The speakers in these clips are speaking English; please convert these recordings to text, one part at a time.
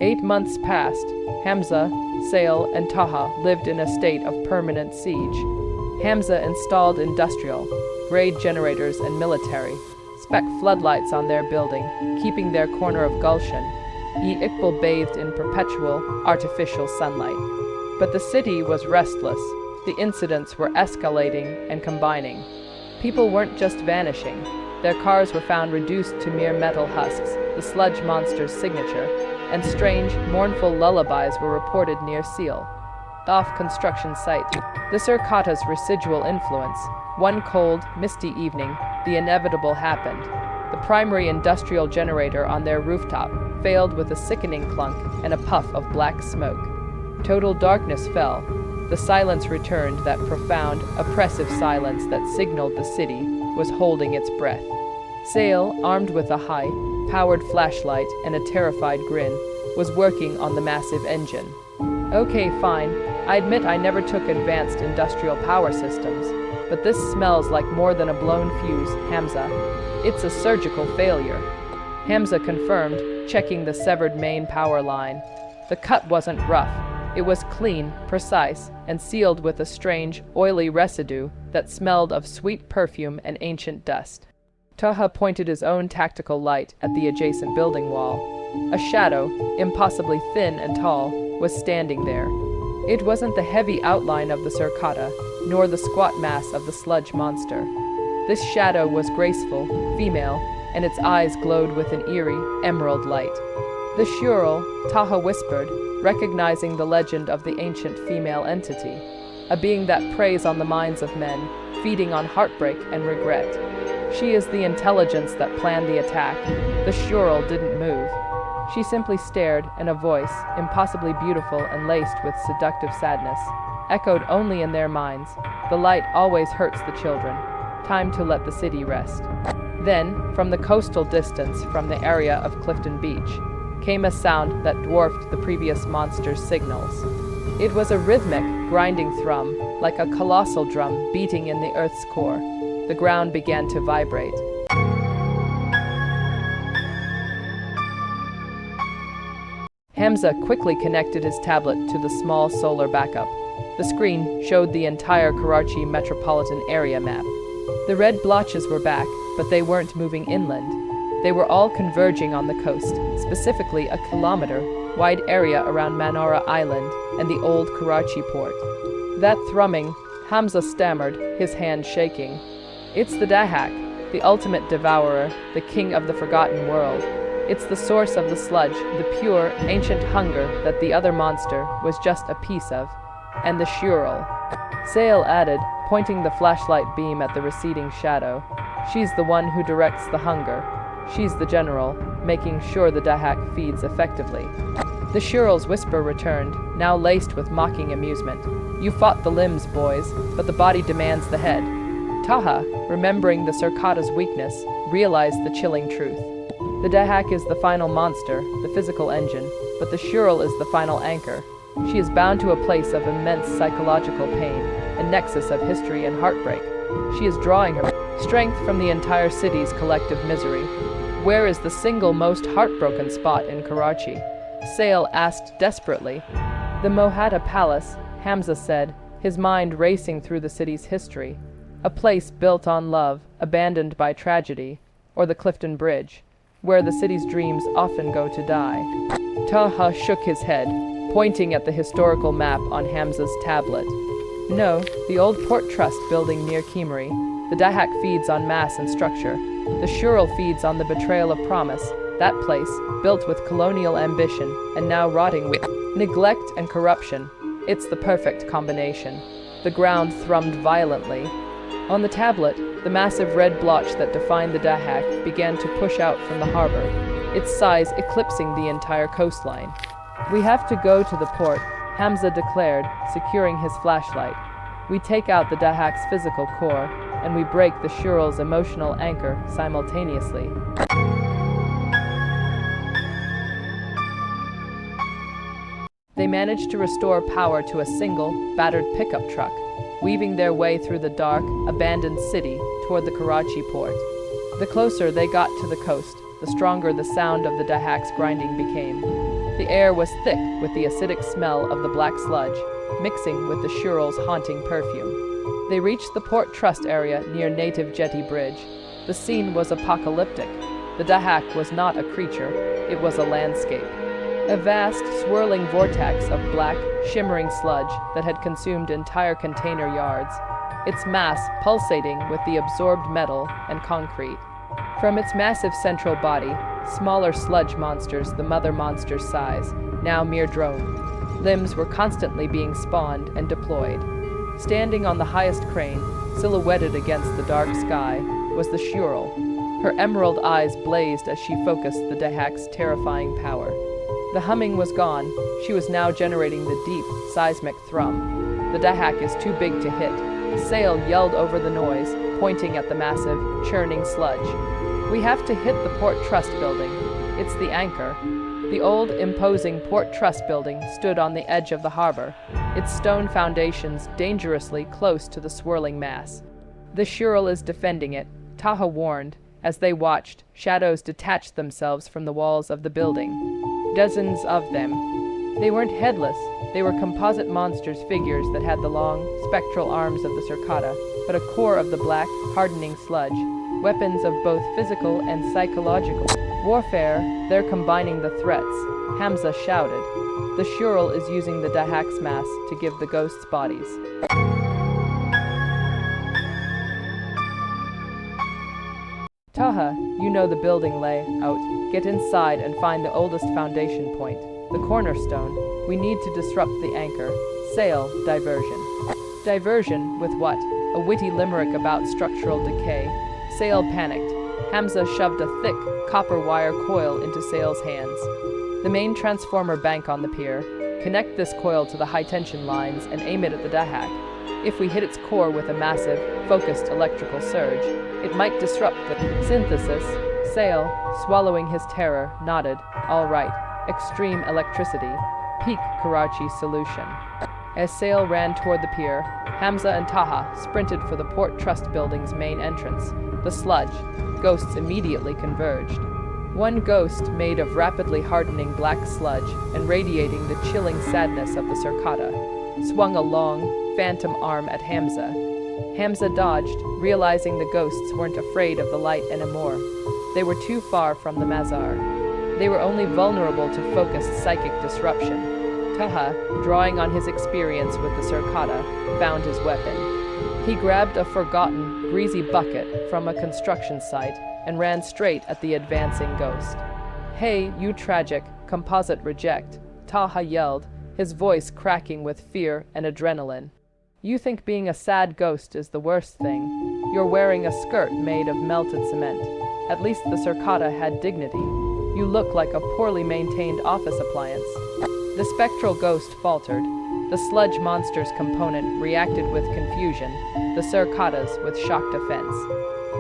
8 months passed. Hamza, Sail, and Taha lived in a state of permanent siege. Hamza installed industrial, grade generators and military, spec floodlights on their building, keeping their corner of Gulshan. Iqbal bathed in perpetual, artificial sunlight. But the city was restless. The incidents were escalating and combining. People weren't just vanishing. Their cars were found reduced to mere metal husks, the sludge monster's signature, and strange, mournful lullabies were reported near Seal, the off-construction site. The Surkata's residual influence. One cold, misty evening, the inevitable happened. The primary industrial generator on their rooftop failed with a sickening clunk and a puff of black smoke. Total darkness fell. The silence returned, that profound, oppressive silence that signaled the city was holding its breath. Sail, armed with a high-powered flashlight and a terrified grin, was working on the massive engine. Okay, fine. I admit I never took advanced industrial power systems, but this smells like more than a blown fuse, Hamza. It's a surgical failure. Hamza confirmed, checking the severed main power line. The cut wasn't rough. It was clean, precise, and sealed with a strange, oily residue that smelled of sweet perfume and ancient dust. Taha pointed his own tactical light at the adjacent building wall. A shadow, impossibly thin and tall, was standing there. It wasn't the heavy outline of the Surkata, nor the squat mass of the sludge monster. This shadow was graceful, female, and its eyes glowed with an eerie, emerald light. The Shural, Taha whispered, recognizing the legend of the ancient female entity, a being that preys on the minds of men, feeding on heartbreak and regret. She is the intelligence that planned the attack. The Shural didn't move. She simply stared, and a voice, impossibly beautiful and laced with seductive sadness, echoed only in their minds. The light always hurts the children. Time to let the city rest. Then, from the coastal distance, from the area of Clifton Beach, came a sound that dwarfed the previous monster's signals. It was a rhythmic, grinding thrum, like a colossal drum beating in the Earth's core. The ground began to vibrate. Hamza quickly connected his tablet to the small solar backup. The screen showed the entire Karachi metropolitan area map. The red blotches were back, but they weren't moving inland. They were all converging on the coast, specifically a kilometer-wide area around Manora Island and the old Karachi port. That thrumming, Hamza stammered, his hand shaking. It's the Dahak, the ultimate devourer, the king of the forgotten world. It's the source of the sludge, the pure, ancient hunger that the other monster was just a piece of. And the Shural. Sail added, pointing the flashlight beam at the receding shadow. She's the one who directs the hunger. She's the general, making sure the Dahak feeds effectively. The Shural's whisper returned, now laced with mocking amusement. You fought the limbs, boys, but the body demands the head. Taha, remembering the Surkata's weakness, realized the chilling truth. The Dahak is the final monster, the physical engine, but the Shural is the final anchor. She is bound to a place of immense psychological pain, a nexus of history and heartbreak. She is drawing her strength from the entire city's collective misery. Where is the single most heartbroken spot in Karachi? Sail asked desperately. The Mohata Palace, Hamza said, his mind racing through the city's history. A place built on love, abandoned by tragedy, or the Clifton Bridge, where the city's dreams often go to die. Taha shook his head, pointing at the historical map on Hamza's tablet. No, the old Port Trust building near Kimri. The Dahak feeds on mass and structure. The Shural feeds on the betrayal of promise. That place, built with colonial ambition and now rotting with neglect and corruption. It's the perfect combination. The ground thrummed violently. On the tablet, the massive red blotch that defined the Dahak began to push out from the harbor, its size eclipsing the entire coastline. We have to go to the port, Hamza declared, securing his flashlight. We take out the Dahak's physical core, and we break the Shural's emotional anchor simultaneously. They managed to restore power to a single, battered pickup truck, weaving their way through the dark, abandoned city toward the Karachi port. The closer they got to the coast, the stronger the sound of the Dahak's grinding became. The air was thick with the acidic smell of the black sludge, mixing with the Shural's haunting perfume. They reached the Port Trust area near Native Jetty Bridge. The scene was apocalyptic. The Dahak was not a creature, it was a landscape. A vast, swirling vortex of black, shimmering sludge that had consumed entire container yards, its mass pulsating with the absorbed metal and concrete. From its massive central body, smaller sludge monsters the mother monster's size, now mere drone. Limbs were constantly being spawned and deployed. Standing on the highest crane, silhouetted against the dark sky, was the Shural. Her emerald eyes blazed as she focused the Dahak's terrifying power. The humming was gone. She was now generating the deep, seismic thrum. The Dahak is too big to hit. Sail yelled over the noise, pointing at the massive, churning sludge. We have to hit the Port Trust building. It's the anchor. The old, imposing Port Trust building stood on the edge of the harbor, its stone foundations dangerously close to the swirling mass. The Shural is defending it, Taha warned. As they watched, shadows detached themselves from the walls of the building. Dozens of them. They weren't headless. They were composite monsters figures that had the long, spectral arms of the Circata, but a core of the black, hardening sludge. Weapons of both physical and psychological warfare, they're combining the threats, Hamza shouted. The Shural is using the Dahak's mass to give the ghosts bodies. Taha, you know the building layout. Get inside and find the oldest foundation point, the cornerstone. We need to disrupt the anchor. Sail, diversion. Diversion, with what? A witty limerick about structural decay. Sail panicked. Hamza shoved a thick, copper wire coil into Sail's hands. The main transformer bank on the pier. Connect this coil to the high-tension lines and aim it at the Dahak. If we hit its core with a massive, focused electrical surge, it might disrupt the synthesis. Sail, swallowing his terror, nodded. All right. Extreme electricity. Peak Karachi solution. As Sail ran toward the pier, Hamza and Taha sprinted for the Port Trust building's main entrance. The sludge. Ghosts immediately converged. One ghost made of rapidly hardening black sludge and radiating the chilling sadness of the Circata, swung a long, phantom arm at Hamza. Hamza dodged, realizing the ghosts weren't afraid of the light anymore. They were too far from the Mazar. They were only vulnerable to focused psychic disruption. Taha, drawing on his experience with the Circata, found his weapon. He grabbed a forgotten, greasy bucket from a construction site and ran straight at the advancing ghost. "Hey, you tragic, composite reject," Taha yelled, his voice cracking with fear and adrenaline. "You think being a sad ghost is the worst thing? You're wearing a skirt made of melted cement. At least the Circata had dignity. You look like a poorly maintained office appliance." The spectral ghost faltered. The sludge monster's component reacted with confusion, the Circatas with shocked offense.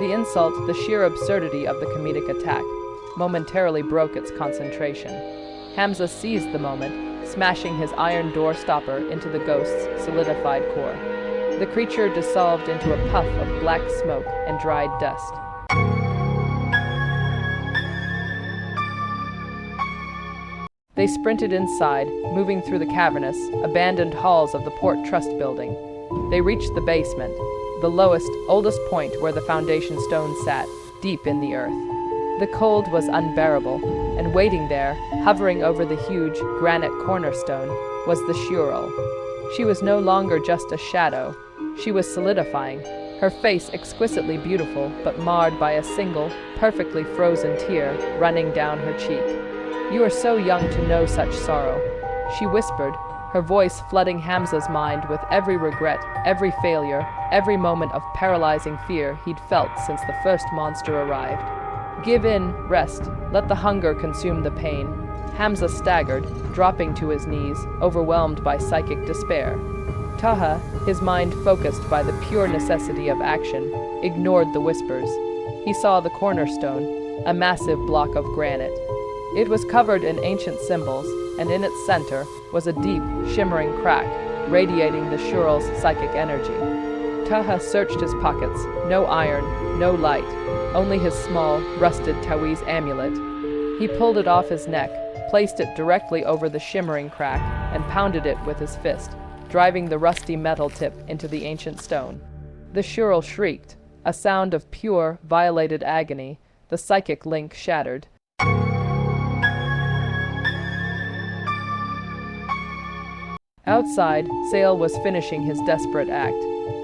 The insult, the sheer absurdity of the comedic attack, momentarily broke its concentration. Hamza seized the moment, smashing his iron door stopper into the ghost's solidified core. The creature dissolved into a puff of black smoke and dried dust. They sprinted inside, moving through the cavernous, abandoned halls of the Port Trust building. They reached the basement, the lowest, oldest point where the foundation stone sat, deep in the earth. The cold was unbearable, and waiting there, hovering over the huge, granite cornerstone, was the Shural. She was no longer just a shadow. She was solidifying, her face exquisitely beautiful but marred by a single, perfectly frozen tear running down her cheek. "You are so young to know such sorrow," she whispered, her voice flooding Hamza's mind with every regret, every failure, every moment of paralyzing fear he'd felt since the first monster arrived. "Give in, rest, let the hunger consume the pain." Hamza staggered, dropping to his knees, overwhelmed by psychic despair. Taha, his mind focused by the pure necessity of action, ignored the whispers. He saw the cornerstone, a massive block of granite. It was covered in ancient symbols, and in its center was a deep, shimmering crack, radiating the Shural's psychic energy. Taha searched his pockets. No iron, no light, only his small, rusted Tawiz amulet. He pulled it off his neck, placed it directly over the shimmering crack, and pounded it with his fist, driving the rusty metal tip into the ancient stone. The Shirl shrieked, a sound of pure, violated agony, the psychic link shattered. Outside, Sale was finishing his desperate act.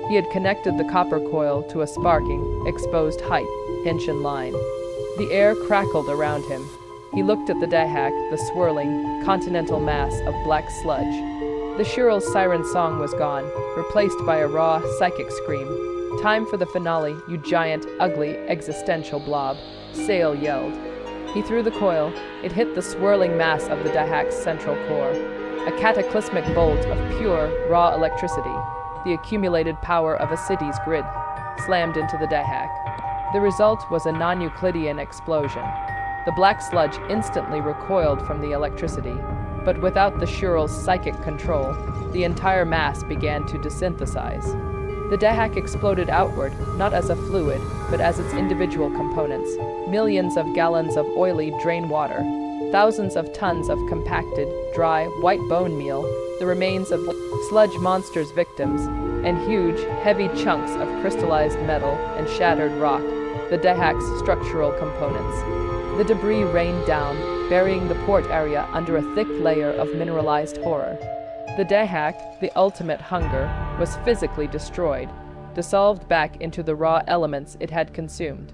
He had connected the copper coil to a sparking, exposed height, henshin line. The air crackled around him. He looked at the Dahak, the swirling, continental mass of black sludge. The Shirl's siren song was gone, replaced by a raw, psychic scream. "Time for the finale, you giant, ugly, existential blob," Sale yelled. He threw the coil. It hit the swirling mass of the Dahak's central core. A cataclysmic bolt of pure, raw electricity, the accumulated power of a city's grid, slammed into the Dahak. The result was a non-Euclidean explosion. The black sludge instantly recoiled from the electricity, but without the Shirl's psychic control, the entire mass began to desynthesize. The Dahak exploded outward, not as a fluid, but as its individual components. Millions of gallons of oily drain water, thousands of tons of compacted, dry, white bone meal, the remains of sludge monsters' victims, and huge, heavy chunks of crystallized metal and shattered rock, the Dahak's structural components. The debris rained down, burying the port area under a thick layer of mineralized horror. The Dahak, the ultimate hunger, was physically destroyed, dissolved back into the raw elements it had consumed.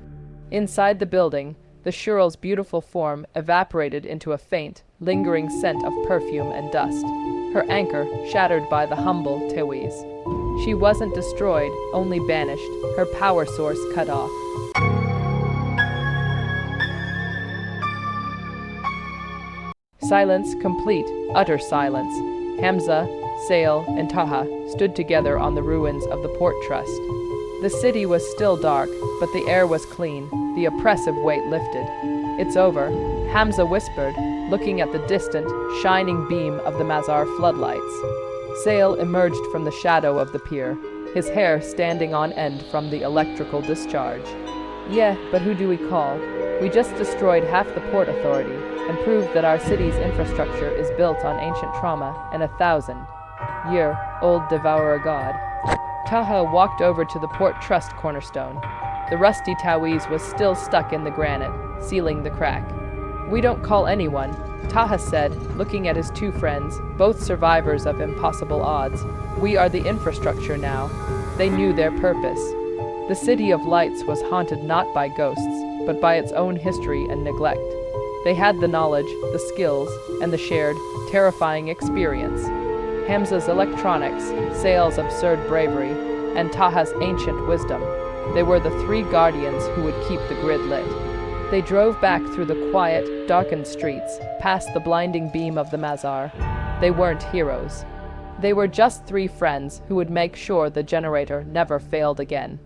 Inside the building, the Shirl's beautiful form evaporated into a faint, lingering scent of perfume and dust, her anchor shattered by the humble Tewiz. She wasn't destroyed, only banished, her power source cut off. Silence complete, utter silence. Hamza, Sale, and Taha stood together on the ruins of the port trust. The city was still dark, but the air was clean, the oppressive weight lifted. "It's over," Hamza whispered, looking at the distant, shining beam of the Mazar floodlights. Sale emerged from the shadow of the pier, his hair standing on end from the electrical discharge. "Yeah, but who do we call? We just destroyed half the Port Authority and proved that our city's infrastructure is built on ancient trauma and 1,000-year-old devourer god." Taha walked over to the Port Trust cornerstone. The rusty Tawiz was still stuck in the granite, sealing the crack. "We don't call anyone," Taha said, looking at his two friends, both survivors of impossible odds. "We are the infrastructure now." They knew their purpose. The City of Lights was haunted not by ghosts, but by its own history and neglect. They had the knowledge, the skills, and the shared, terrifying experience. Hamza's electronics, Sale's absurd bravery, and Taha's ancient wisdom. They were the three guardians who would keep the grid lit. They drove back through the quiet, darkened streets, past the blinding beam of the Mazar. They weren't heroes. They were just three friends who would make sure the generator never failed again.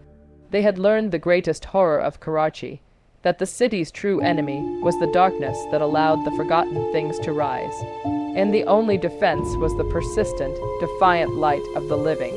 They had learned the greatest horror of Karachi, that the city's true enemy was the darkness that allowed the forgotten things to rise. And the only defense was the persistent, defiant light of the living.